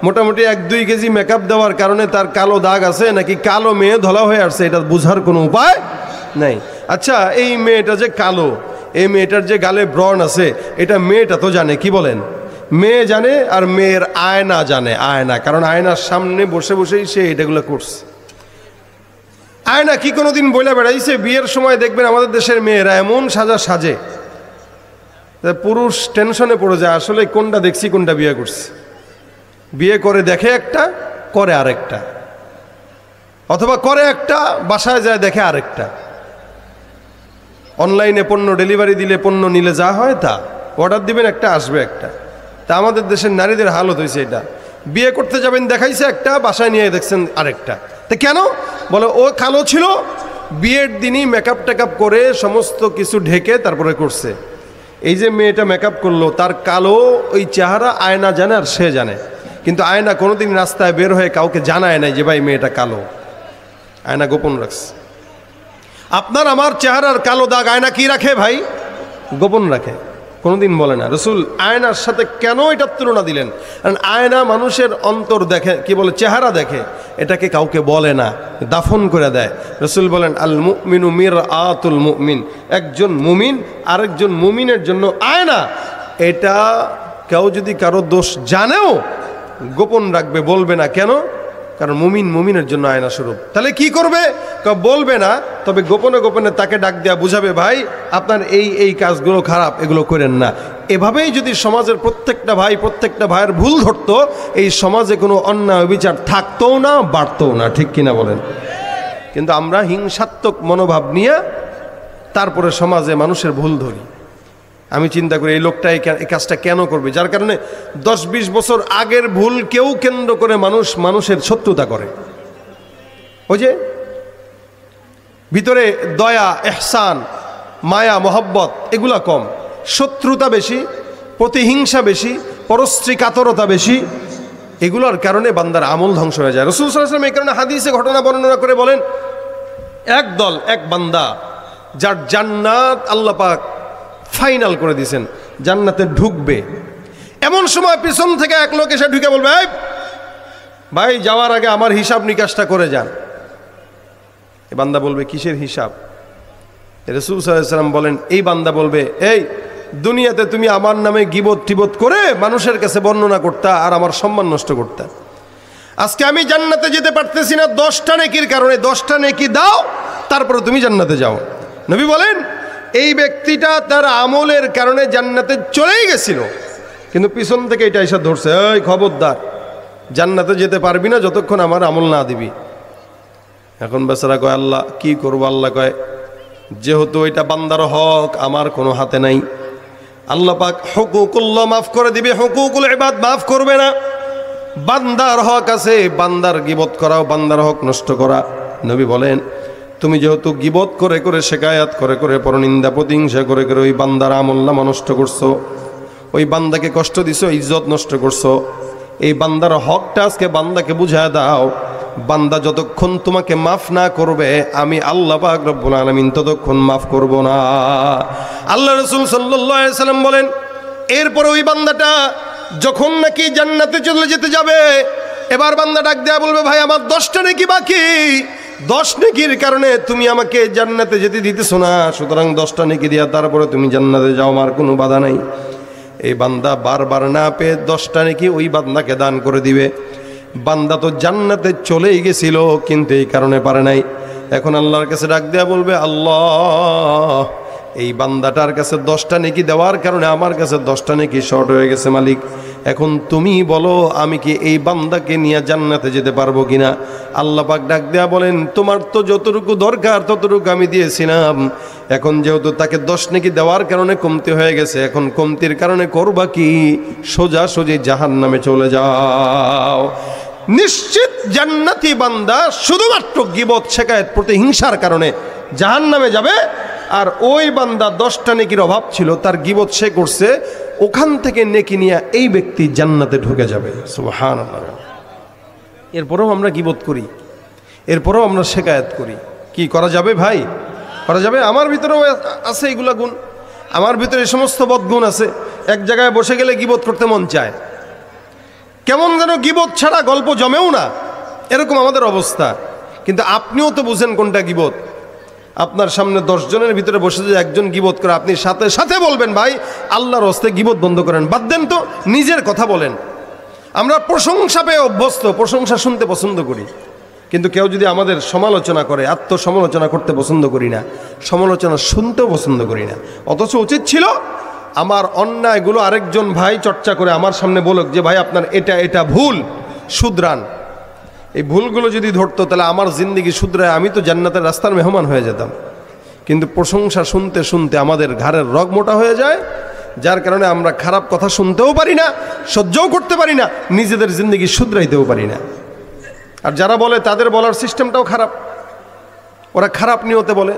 মোটামুটি 1-2 কেজি মেকআপ দেওয়ার কারণে তার কালো দাগ আছে, নাকি কালো মেয়ে ধলা হয়ে আসছে, এটা বোঝার কোনো উপায় নেই। আচ্ছা, এই মেয়েটা যে কালো, এই মেয়েটার যে গালে ব্রণ আছে, এটা মেয়েটা তো জানে, কি বলেন? মেয়ে জানে, আর মেয়ের আয়না জানে। আয়না, কারণ আয়নার সামনে বসে বসেই সে এটাগুলো করছে। আয়না কি কোনোদিন বইলা বেড়াইছে? বিয়ের সময় দেখবেন আমাদের দেশের মেয়েরা এমন সাজে, পুরুষ টেনশনে পড়ে যায়, আসলে কোনটা দেখছি কোনটা বিয়ে করছি। বিয়ে করে দেখে একটা, করে আরেকটা, অথবা করে একটা, বাসায় যায় দেখে আরেকটা। অনলাইনে পণ্য ডেলিভারি দিলে, পণ্য নিলে যা হয় তা, অর্ডার দিবেন একটা, আসবে একটা। তা আমাদের দেশের নারীদের হালত হয়েছে এটা, বিয়ে করতে যাবেন দেখাইছে একটা, বাসায় নিয়ে দেখছেন আরেকটা। তা কেন? বলে ও কালো ছিল, বিয়ের দিনই মেকআপ টেকআপ করে সমস্ত কিছু ঢেকে তারপরে করছে। এই যে মেয়েটা মেকআপ করলো, তার কালো ওই চেহারা আয়না জানে আর সে জানে, কিন্তু আয়না কোনোদিন রাস্তায় বের হয়ে কাউকে জানায় নাই যে ভাই মেয়েটা কালো। আয়না গোপন রাখছে। আপনার আমার চেহারার কালো দাগ আয়না কি রাখে ভাই? গোপন রাখে, কোনোদিন বলে না। রাসূল আয়নার সাথে কেন এটার তুলনা দিলেন? কারণ আয়না মানুষের অন্তর দেখে, কি বলে, চেহারা দেখে, এটাকে কাউকে বলে না, দাফন করে দেয়। রাসূল বলেন আল মুমিনু মিরআতুল মুমিন, একজন মুমিন আরেকজন মুমিনের জন্য আয়না। এটা কেউ যদি কারো দোষ জানেও গোপন রাখবে, বলবে না। কেন? কারণ মুমিন মুমিনের জন্য আয়না স্বরূপ। তাহলে কি করবে? বলবে না, তবে গোপনে গোপনে তাকে ডাক দেয়া বুঝাবে, ভাই আপনার এই কাজগুলো খারাপ, এগুলো করেন না। এভাবেই যদি সমাজের প্রত্যেকটা ভাই প্রত্যেকটা ভাইয়ের ভুল ধরতো, এই সমাজে কোনো অন্যায় বিচার থাকতোও না, বাড়তোও না। ঠিক কিনা বলেন? কিন্তু আমরা হিংসাত্মক মনোভাব নিয়ে তারপরে সমাজে মানুষের ভুল ধরি। আমি চিন্তা করি এই লোকটা এই কাজটা কেন করবে, যার কারণে 10-20 বছর আগের ভুল কেউ কেন্দ্র করে মানুষের শত্রুতা করে। ওই যে ভিতরে দয়া, ইহসান, মায়া, মহব্বত এগুলা কম, শত্রুতা বেশি, প্রতিহিংসা বেশি, পরশ্রী কাতরতা বেশি। এগুলোর কারণে বান্দার আমল ধ্বংস হয়ে যায়। রাসূল সাল্লাল্লাহু আলাইহি ওয়াসাল্লাম এই কারণে হাদিসে ঘটনা বর্ণনা করে বলেন, এক বান্দা যার জান্নাত আল্লাহ পাক ফাইনাল করে দিয়েছেন, জান্নাতে ঢুকবে, এমন সময় পিছন থেকে এক লোক এসে ঢুকে বলবে, এই ভাই যাওয়ার আগে আমার হিসাব নিকাশটা করে যান। এই বান্দা বলবে, কিসের হিসাব? রাসূল সাল্লাল্লাহু আলাইহি ওয়াসাল্লাম বলেন, এই বান্দা বলবে, এই দুনিয়াতে তুমি আমার নামে গীবত টিবত করে মানুষের কাছে বর্ণনা করতা আর আমার সম্মান নষ্ট করতা। আজকে আমি জান্নাতে যেতে পারতেছি না 10টা নেকির কারণে, 10টা নেকি দাও, তারপরে তুমি জান্নাতে যাও। নবী বলেন, এই ব্যক্তিটা তার আমলের কারণে জান্নাতে চলেই গেছিল, কিন্তু পিছন থেকে এটা এসে ধরছে, এই খবরদার, জান্নাতে যেতে পারবি না যতক্ষণ আমার আমল না দিবি। এখন বেচারা কয়, আল্লাহ কি করবো? আল্লাহ কয়, যেহেতু এটা বান্দার হক, আমার কোনো হাতে নাই, আল্লাহ পাক হুকুকুল্লাহ মাফ করে দিবে, হুকুকুল ইবাদ মাফ করবে না। বান্দার হক আছে, বান্দার গীবত করাও বান্দার হক নষ্ট করা। নবী বলেন, তুমি যেহেতু গীবত করে করে, শেকায়াত করে করে, পরনিন্দা প্রতিহিংসা করে করে ওই বান্দার আমলনামা নষ্ট করছো, ওই বান্দাকে কষ্ট দিছো, ইজ্জত নষ্ট করছো, এই বান্দার হকটা আজকে বান্দাকে বুঝায় দাও। বান্দা যতক্ষণ তোমাকে মাফ না করবে, আমি আল্লাহ পাক রব্বুল আলামিন ততক্ষণ মাফ করব না। আল্লাহ রাসূল সাল্লাল্লাহু আলাইহি সাল্লাম বলেন, এরপরে ওই বান্দাটা যখন নাকি জান্নাতে চলে যেতে যাবে, এবার বান্দা ডাক দেয়া বলবে, ভাই আমার 10টা নেকি বাকি, 10 নেকির কারণে তুমি আমাকে জান্নাতে যেতে দিতেছো না, সুতরাং 10টা নেকি দিয়া তারপরে তুমি জান্নাতে যাও, আমার কোনো বাধা নাই। এই বান্দা বারবার না পেয়ে 10টা নেকি ওই বান্দাকে দান করে দিবে। বান্দা তো জান্নাতে চলেই গেছিল, কিন্তু এই কারণে পারে নাই। এখন আল্লাহর কাছে ডাক দেয়া বলবে, আল্লাহ এই বান্দাটার কাছে 10টা নেকি দেওয়ার কারণে আমার কাছে 10টা নেকি শর্ট হয়ে গেছে মালিক। এখন তুমি বলো আমি কি এই বান্দাকে নিয়ে জান্নাতে যেতে পারবো কিনা? আল্লাহ পাক ডাক দেয়া বলেন, তোমার তো যতটুকু দরকার ততটুকু আমি দিয়েছিলাম। এখন যেহেতু তাকে 10 নেকি দেওয়ার কারণে কমতি হয়ে গেছে, এখন কমতির কারণে করবা কি? সোজাসুজি জাহান্নামে চলে যাও। নিশ্চিত জান্নাতি বান্দা শুধুমাত্র গীবত শিকায়েত প্রতিহিংসার কারণে জাহান্নামে যাবে। আর ওই বান্দা 10টা নেকির অভাব ছিল, তার গীবত সে করছে, ওখান থেকে নেকি নিয়ে এই ব্যক্তি জান্নাতে ঢুকে যাবে। সুবহানাল্লাহ। এরপরেও আমরা গীবত করি, এরপরেও আমরা শিকায়েত করি। কি করা যাবে ভাই? করা যাবে? আমার ভিতরেও আছে এগুলা গুণ, আমার ভিতরে এই সমস্ত বদগুণ আছে। এক জায়গায় বসে গেলে গীবত করতে মন চায়, কেমন যেন গীবত ছাড়া গল্প জমেও না, এরকম আমাদের অবস্থা। কিন্তু আপনিও তো বুঝেন কোনটা গীবত। আপনার সামনে 10 জনের ভিতরে বসে যে একজন গীবত করে, আপনি সাথে সাথে বলবেন ভাই আল্লাহর হস্তে গীবত বন্ধ করেন, বাদ দেন তো, নিজের কথা বলেন। আমরা প্রশংসা পেয়ে অভ্যস্ত, প্রশংসা শুনতে পছন্দ করি। কিন্তু কেউ যদি আমাদের সমালোচনা করে, আত্মসমালোচনা করতে পছন্দ করি না, সমালোচনা শুনতেও পছন্দ করি না। অথচ উচিত ছিল আমার অন্যায়গুলো আরেকজন ভাই চর্চা করে আমার সামনে বলুক যে ভাই আপনার এটা এটা ভুল, শুধরান। এই ভুলগুলো যদি ধরতো তাহলে আমার জিন্দিগি শুধরায় আমি তো জান্নাতের রাস্তার মেহমান হয়ে যেতাম। কিন্তু প্রশংসা শুনতে শুনতে আমাদের ঘাড়ের রগ মোটা হয়ে যায়, যার কারণে আমরা খারাপ কথা শুনতেও পারি না, সহ্যও করতে পারি না, নিজেদের জিন্দিগি শুধরাইতেও পারি না। আর যারা বলে তাদের বলার সিস্টেমটাও খারাপ। ওরা খারাপ নিয়তে বলে,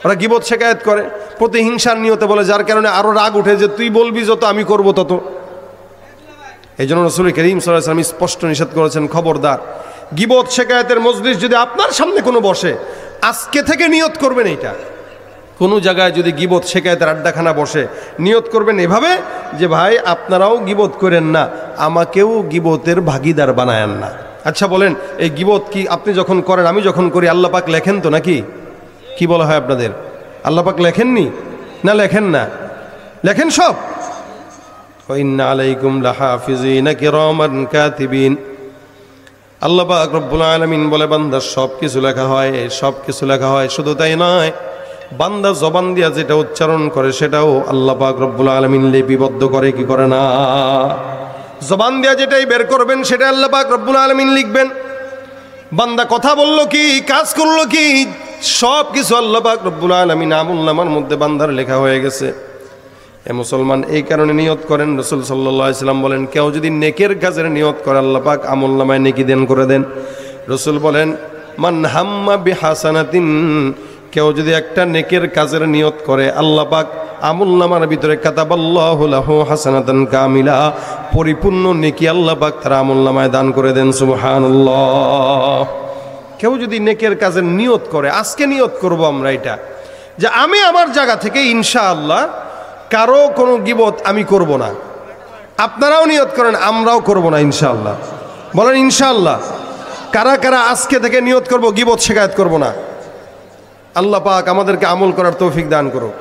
ওরা গীবত শিকায়েত করে, প্রতিহিংসার নিয়তে বলে, যার কারণে আরও রাগ উঠে যে তুই বলবি যত আমি করব তত। এই জন্য রাসূল করিম সাল্লাল্লাহু আলাইহি ওয়াসাল্লাম স্পষ্ট নিষেধ করেছেন, খবরদার গীবত শিকায়েতের মজলিস যদি আপনার সামনে কোনো বসে, আজকে থেকে নিয়ত করবেন এইটা। কোনো জায়গায় যদি গীবত শিকায়েতের আড্ডাখানা বসে, নিয়ত করবেন এভাবে যে ভাই আপনারাও গীবত করেন না, আমাকেও গীবতের ভাগীদার বানায়েন না। আচ্ছা বলেন, এই গীবত কি আপনি যখন করেন, আমি যখন করি, আল্লাহ পাক লেখেন তো নাকি? কি বলা হয় আপনাদের? আল্লাহ পাক লেখেননি? না লেখেন না? লেখেন সব। ওয়া ইন্না আলাইকুম লাহাফিজিনা কিরামান কাতিবিন। আল্লাহ পাক রব্বুল আলামিন বলে বান্দার সব কিছু লেখা হয়, সব কিছু লেখা হয়। শুধু তাই নয়, বান্দা জবান দিয়া যেটা উচ্চারণ করে সেটাও আল্লাহ পাক রব্বুল আলামিন লিপিবদ্ধ করে, কি করে না? জবান দিয়া যেটাই বের করবেন সেটা আল্লাহ পাক রব্বুল আলামিন লিখবেন। বান্দা কথা বললো কি, কাজ করলো কি, সব কিছু আল্লাহ পাক রব্বুল আলামিন আমুলনামার মধ্যে বান্দার লেখা হয়ে গেছে। এ মুসলমান, এই কারণে নিয়ত করেন। রাসূল সাল্লাল্লাহু আলাইহি সাল্লাম বলেন, কেউ যদি নেকের কাজের নিয়ত করে আল্লাহ পাক আমুলনামায় নেকি দান করে দেন। রাসূল বলেন, মান হাম্মা বিহাসানাতিন, কেউ যদি একটা নেকের কাজের নিয়ত করে আল্লাহ পাক আমুলনামার ভিতরে কাতাবাল্লাহু লাহু হাসানাতান কামিলা, পরিপূর্ণ নেকি আল্লাহ পাক তার আমুলনামায় দান করে দেন। সুবহানাল্লাহ। কেউ যদি নেকের কাজের নিয়ত করে, আজকে নিয়ত করব আমরা এটা, যে আমি আমার জায়গা থেকে ইনশাআল্লাহ কারো কোনো গীবত আমি করব না। আপনারাও নিয়ত করেন, আমরাও করব না ইনশাআল্লাহ। বলেন ইনশাআল্লাহ। কারা কারা আজকে থেকে নিয়ত করব গীবত শিকায়েত করব না? আল্লাহ পাক আমাদেরকে আমল করার তৌফিক দান করুক।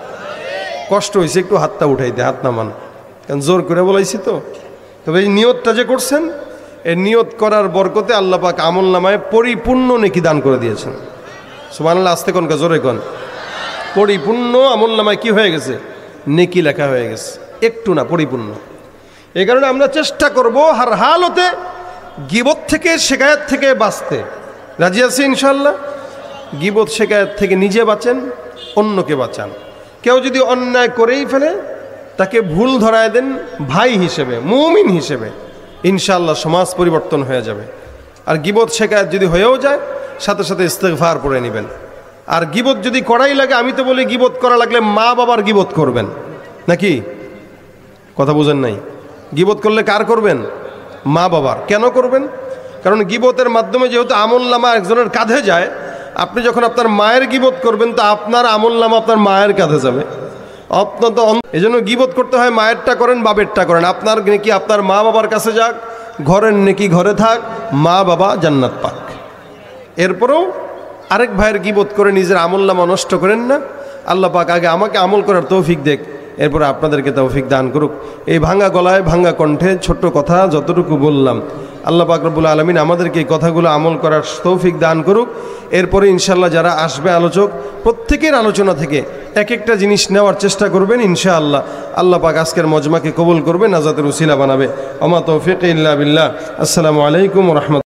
কষ্ট হয়েছে একটু হাতটা উঠাইতে, হাত নামান, কারণ জোর করে বলাইছি তো। তবে এই নিয়তটা যে করছেন, এই নিয়ত করার বরকতে আল্লাহ পাক আমল নামায় পরিপূর্ণ নেকি দান করে দিয়েছেন। সুবহানাল্লাহ। আস্তে কোন জোরে কোন। পরিপূর্ণ আমল নামায় কি হয়ে গেছে? নেকি লেখা হয়ে গেছে, একটু না, পরিপূর্ণ। এই কারণে আমরা চেষ্টা করব হার হালতে গীবত থেকে, শিকায়েত থেকে বাঁচতে। রাজি আছি ইনশাআল্লাহ? গীবত শিকায়েত থেকে নিজে বাঁচেন, অন্যকে বাঁচান। কেউ যদি অন্যায় করেই ফেলে তাকে ভুল ধরায় দেন ভাই হিসেবে, মুমিন হিসেবে, ইনশাআল্লাহ সমাজ পরিবর্তন হয়ে যাবে। আর গীবত শিকায়েত যদি হয়েও যায়, সাথে সাথে ইস্তেগফার পড়ে নেবেন। আর গীবত যদি করাই লাগে, আমি তো বলি গীবত করা লাগলে মা বাবার গীবত করবেন, নাকি? কথা বুঝেন নাই? গীবত করলে কার করবেন? মা বাবার। কেন করবেন? কারণ গীবতের মাধ্যমে যেহেতু আমলনামা একজনের কাঁধে যায়, আপনি যখন আপনার মায়ের গীবত করবেন তো আপনার আমলনামা আপনার মায়ের কাঁধে যাবে। আপনার তো এই জন্য গীবত করতে হয়, মায়েরটা করেন, বাবেরটা করেন। আপনার নেকি আপনার মা বাবার কাছে যাক, ঘরের নেকি ঘরে থাক, মা বাবা জান্নাত পাক। এরপরেও আরেক ভাইয়ের গীবত করে নিজের আমলনামা নষ্ট করেন না। আল্লাহ পাক আগে আমাকে আমল করার তৌফিক দেখ, এরপরে আপনাদেরকে তৌফিক দান করুক। এই ভাঙ্গা গলায় ভাঙ্গা কণ্ঠে ছোট্ট কথা যতটুকু বললাম, আল্লাহ পাক রব্বুল আলামিন আমাদেরকে এই কথাগুলো আমল করার তৌফিক দান করুক। এরপরে ইনশাআল্লাহ যারা আসবে আলোচক, প্রত্যেকের আলোচনা থেকে এক একটা জিনিস নেওয়ার চেষ্টা করবেন, ইনশাআল্লাহ আল্লাহ পাক আজকের মজমাকে কবুল করবে, নাজাতের উসিলা বানাবে। আমা তৌফিক ইল্লা বিল্লাহ। আসসালামু আলাইকুম ওয়া রাহমাতুল্লাহ।